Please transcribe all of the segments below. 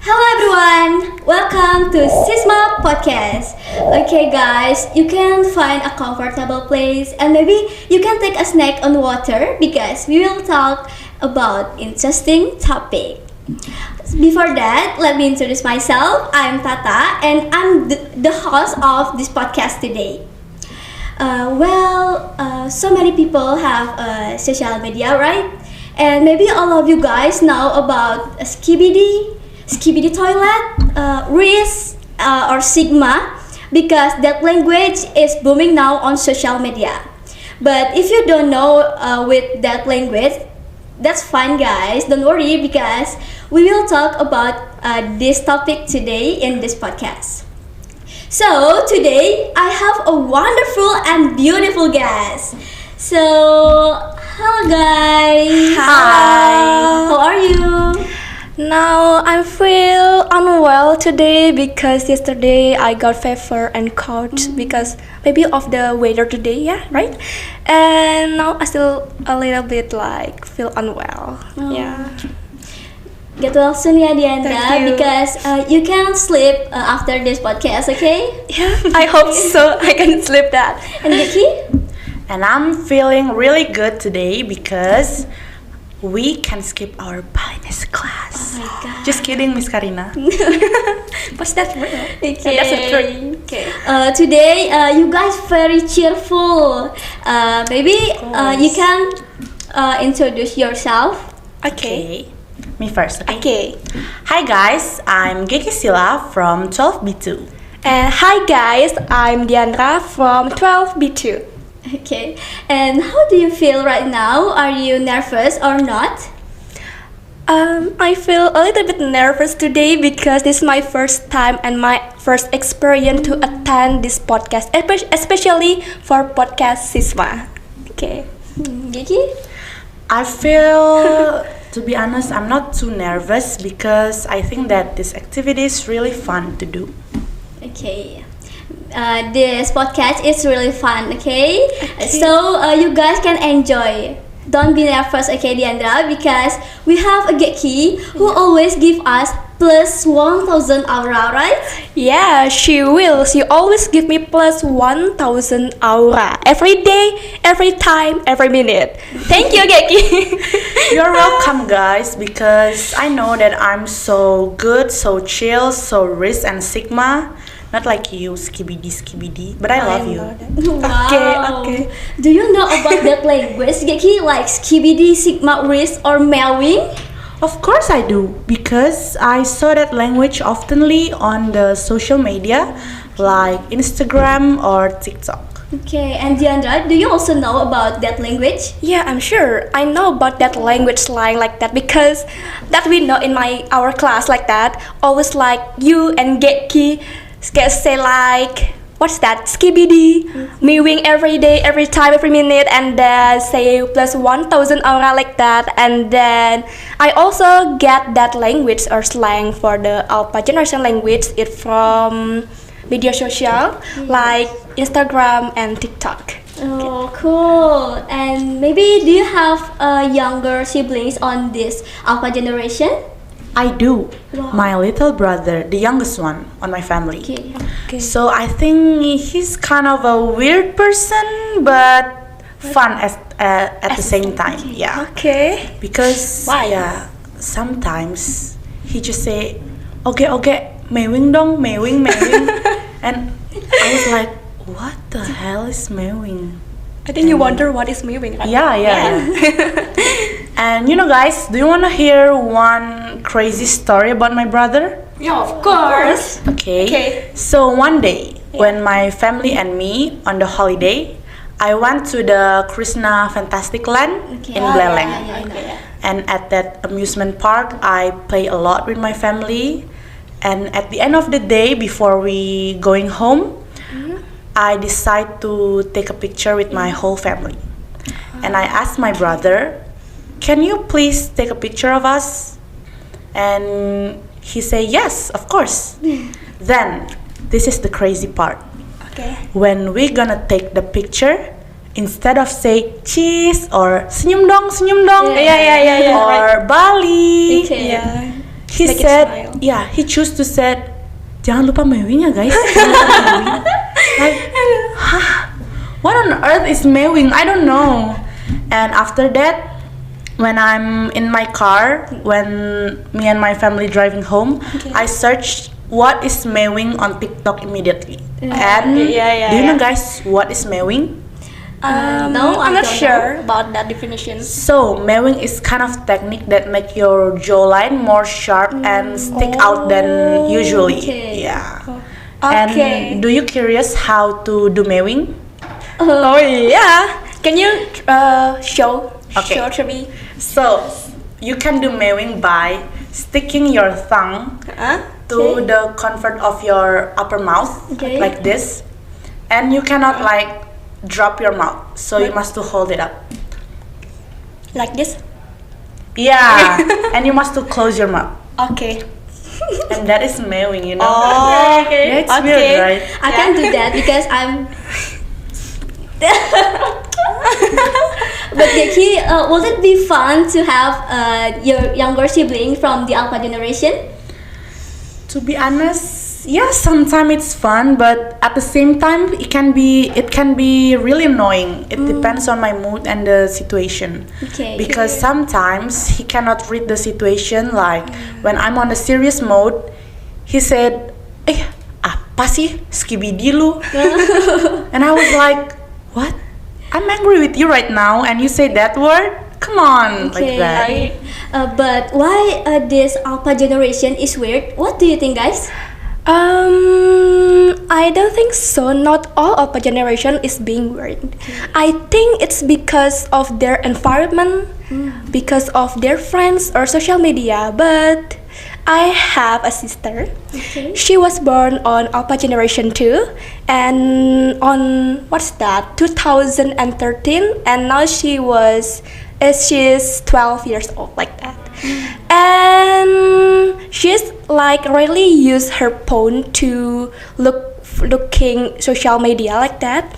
Hello everyone, welcome to Sisma Podcast. Okay guys, you can find a comfortable place and maybe you can take a snack on water because we will talk about interesting topic. Before that, let me introduce myself. I'm Tata and I'm the host of this podcast today. So many people have social media, right? And maybe all of you guys know about Skibidi Toilet, Riz, or Sigma, because that language is booming now on social media. But if you don't know with that language, that's fine, guys. Don't worry because we will talk about this topic today in this podcast. So today I have a wonderful and beautiful guest. So hello guys. Hi. How are you? Now I feel unwell today because yesterday I got fever and cold because maybe of the weather today, yeah, right? And now I still a little bit like feel unwell. Oh. Yeah. Get well soon ya Diandra Thank you. because you can sleep after this podcast, okay? Yeah, I hope so. I can sleep that. And Vicky? And I'm feeling really good today because we can skip our Balinese class. Oh my god. Just kidding, Miss Karina. But that's real. Okay. That's the truth. Okay. Today you guys very cheerful. Maybe you can introduce yourself. Okay. Me first, okay? Okay. Hi guys, I'm Geki Sila from 12B2. And hi guys, I'm Diandra from 12B2. Okay. And how do you feel right now? Are you nervous or not? I feel a little bit nervous today because this is my first time and my first experience to attend this podcast, especially for podcast Sisma. Okay. Vicky? I feel, to be honest, I'm not too nervous because I think that this activity is really fun to do. Okay. This podcast is really fun, okay? So you guys can enjoy. Don't be nervous, okay, Diandra, because we have a Geki who always give us plus 1,000 aura, right? Yeah, she will. She always give me plus 1,000 aura every day, every time, every minute. Thank you, Geki. You're welcome guys because I know that I'm so good, so chill, so Riz and Sigma. Not like you, skibidi, but I love you. Wow. Okay. Do you know about that language, Geki? Like Skibidi, Sigma, Riz, or Mewing? Of course I do, because I saw that language oftenly on the social media like Instagram or TikTok. Okay, and Diandra, do you also know about that language? Yeah, I'm sure. I know about that language slang like that because that we know in our class like that. Always like you and Geki say like what's that? Skibidi, mewing every day, every time, every minute, and then say plus 1,000 aura like that. And then I also get that language or slang for the Alpha generation language. It from media social like Instagram and TikTok. Oh, cool. And maybe do you have younger siblings on this Alpha generation? I do. Wow. My little brother, the youngest one on my family. Okay. Okay. So I think he's kind of a weird person, but fun at the same time. Yeah. Okay. Because Why? yeah, sometimes he just say, okay, mewing dong, mewing, and I was like, what the hell is mewing? I think you wonder what is mewing, right? Yeah. And you know, guys, do you wanna hear one crazy story about my brother? Yeah, of course. Okay. So one day, when my family and me on the holiday, I went to the Krishna Fantastic Land in Beleng. Yeah. And at that amusement park, I play a lot with my family. And at the end of the day, before we going home, I decide to take a picture with my whole family. And I asked my brother, can you please take a picture of us? And he said, yes, of course. Then, this is the crazy part. Okay. When we gonna take the picture, instead of say cheese or senyum dong, Yeah. or Bali, Okay. Yeah. he Make it said, smile. yeah, he chose to said, jangan lupa mewing ya guys. Jangan lupa mewing." Like, what on earth is mewing? I don't know. And after that, when I'm in my car, when me and my family driving home, I searched what is mewing on TikTok immediately. And do you know guys what is mewing? No, I I'm not don't sure about that definition. So mewing is kind of technique that make your jawline more sharp and stick out than usually. Okay. Yeah. Okay. And do you curious how to do mewing? Oh yeah. Can you show Okay. show to me? So you can do mewing by sticking your tongue to the comfort of your upper mouth Okay. like this, and you cannot like drop your mouth, so you must to hold it up. Like this? Yeah, and you must to close your mouth, Okay. and that is mewing, you know. Oh, Yeah, it's okay. weird, right? I can't do that because I'm. But Becky, would it be fun to have your younger sibling from the Alpha generation? To be honest, yeah, sometimes it's fun, but at the same time, it can be really annoying. It depends on my mood and the situation. Okay. Because sometimes he cannot read the situation. Like when I'm on a serious mode, he said, apa sih skibidi lu?" And I was like, "What? I'm angry with you right now, and you say that word? Come on," like that. But why this Alpha generation is weird? What do you think, guys? I don't think so. Not all of a generation is being weird. I think it's because of their environment, because of their friends or social media. But I have a sister. Okay. She was born on Alpha generation too, and on what's that? 2013, and now she's 12 years old, like that. And she's like really use her phone to looking social media like that.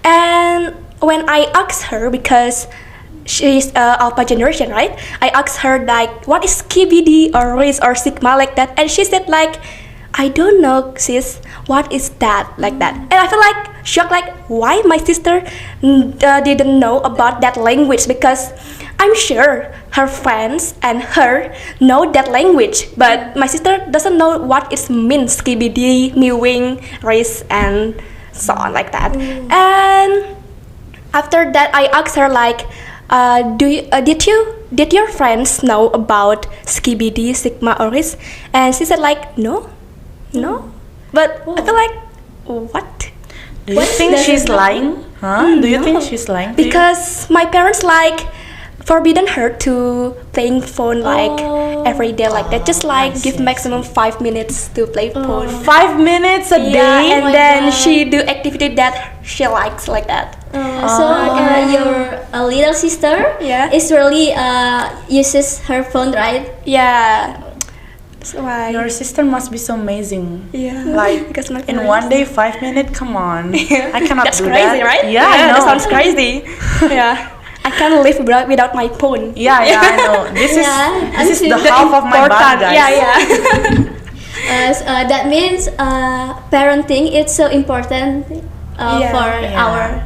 And when I asked her, because she's Alpha generation, right? I asked her like, what is KBD or Riz or Sigma like that, and she said like, I don't know, sis. What is that? Like that. And I feel like shocked, like why my sister didn't know about that language, because I'm sure her friends and her know that language, but my sister doesn't know what it means, KBD, mewing, race, and so on like that. And after that, I asked her like, did your friends know about Skibidi, Sigma, or Riz? And she said like, no. But I feel like, what? Do you think she's lying? Huh? Do you think she's lying? to you? Because my parents like forbidden her to playing phone like every day like that. Just like give maximum 5 minutes to play phone. 5 minutes a day. Yeah, and my then God. she do activity that she likes like that. So your little sister Yeah. is really uses her phone, right? Yeah. That's why. Your sister must be so amazing. Yeah. Like Because my in parents- one day, 5 minutes. Come on, I cannot That's do crazy, that. right? Yeah, I know. That sounds crazy. Yeah. I can't live without my phone. Yeah, I know. This Yeah, is the I'm half of my body, guys. Yeah. That means parenting is so important for our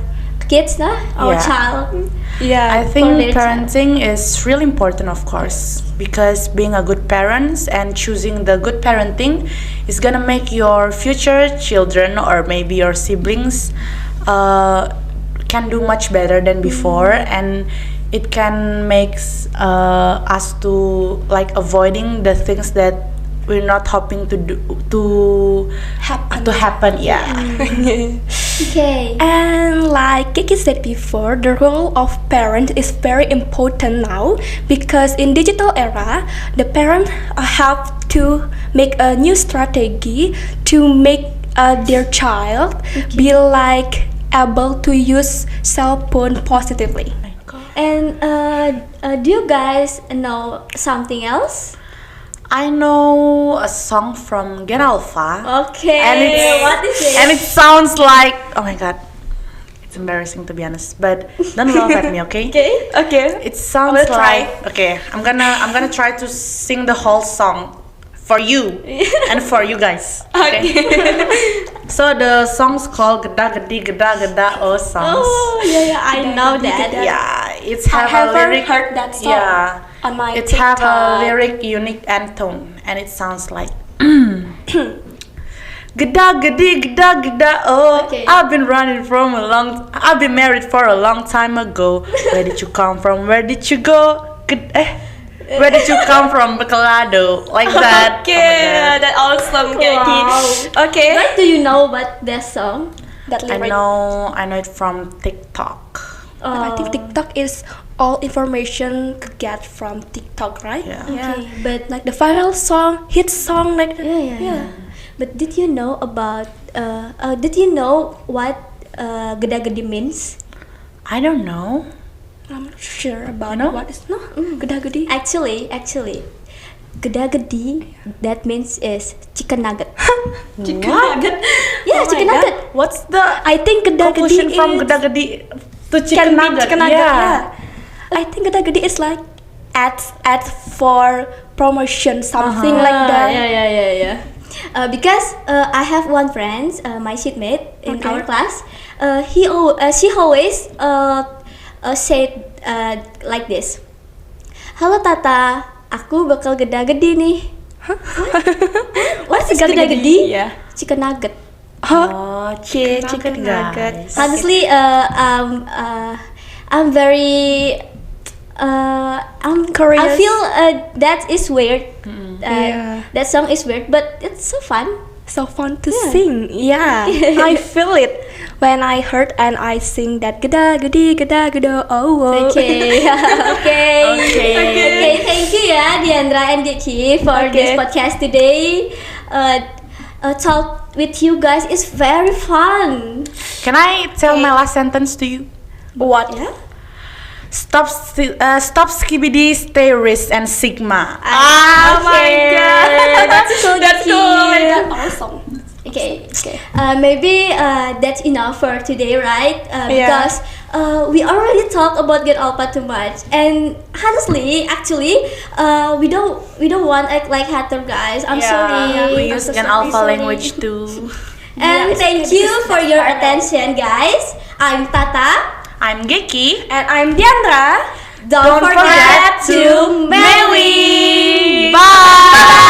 kids, our Yeah. child. Yeah. I think For their parenting is really important, of course, because being a good parent and choosing the good parenting is gonna make your future children or maybe your siblings can do much better than before, and it can make us to like avoiding the things that we're not hoping to do to happen. Yeah. Okay. And like Kiki said before, the role of parent is very important now, because in digital era, the parent have to make a new strategy to make their child be like able to use cell phone positively. And do you guys know something else? I know a song from Get Alpha. Okay. And it's, what is it? And it sounds like, oh my god, it's embarrassing to be honest, but don't laugh at me, okay? Okay. It sounds Let's try. like, okay, I'm gonna try to sing the whole song for you and for you guys. Okay. So the song's called Geda Gedi Geda Geda Oh songs. Oh, yeah, I know that. Yeah, it's I have a haven't lyric. heard that song Yeah, on my it TikTok. have a lyric unique and tone, and it sounds like. Geda gedi geda geda oh, Okay. I've been I've been married for a long time ago. Where did you come from? Where did you go? Where did you come from, Bacolado? Like that. Okay, that awesome, Geki. Wow. Okay, Why do you know about that song? that Oh my lyric. God. I know it from TikTok. I think TikTok is all information could get from TikTok, right? Yeah. Okay, but Like the viral song, hit song, like yeah. But did you know about? Did you know what Geda Gedi means? I don't know. I'm not sure about You know? what is no geda-gedi. Actually, Geda Gedi that means is chicken nugget. Chicken What? nugget. Yeah, Oh my chicken God. nugget. What's the I think geda-gedi conclusion from is Geda Gedi to can chicken be nugget? chicken nugget. Yeah. I think geda-gedi is like ads for promotion, something like that. Yeah. Because I have one friend, my seatmate in Okay. our class. She always said like this. Halo Tata, aku bakal geda-gedi nih. What is geda-gedi? Yeah. Chicken nugget. Oh, Okay, chicken nugget. guys. Honestly, I'm very. I'm Curious. I feel that is weird. Yeah. That song is weird, but it's so fun. So fun to Yeah. sing. Yeah, I feel it when I heard and I sing that geda-gedi geda-geda oh. Okay. Okay. Thank you ya, Diandra and Geki for this Okay. podcast today. Talk with you guys is very fun. Can I tell my last sentence to you? What? Yeah. Stop skibidi, stay risk and sigma. Oh my God. That's cool. That's Geki. cool. Oh my God, awesome. Okay. Maybe that's enough for today, right? Yeah. Because we already talked about Get Alpha too much, and honestly, actually, we don't want act like hater guys. I'm sorry. We I'm use so an sorry, alpha sorry. language too. And Yeah, thank it's you for your fine. attention, guys. I'm Tata. I'm Geki. And I'm Diandra. Don't forget to marry. marry. Bye.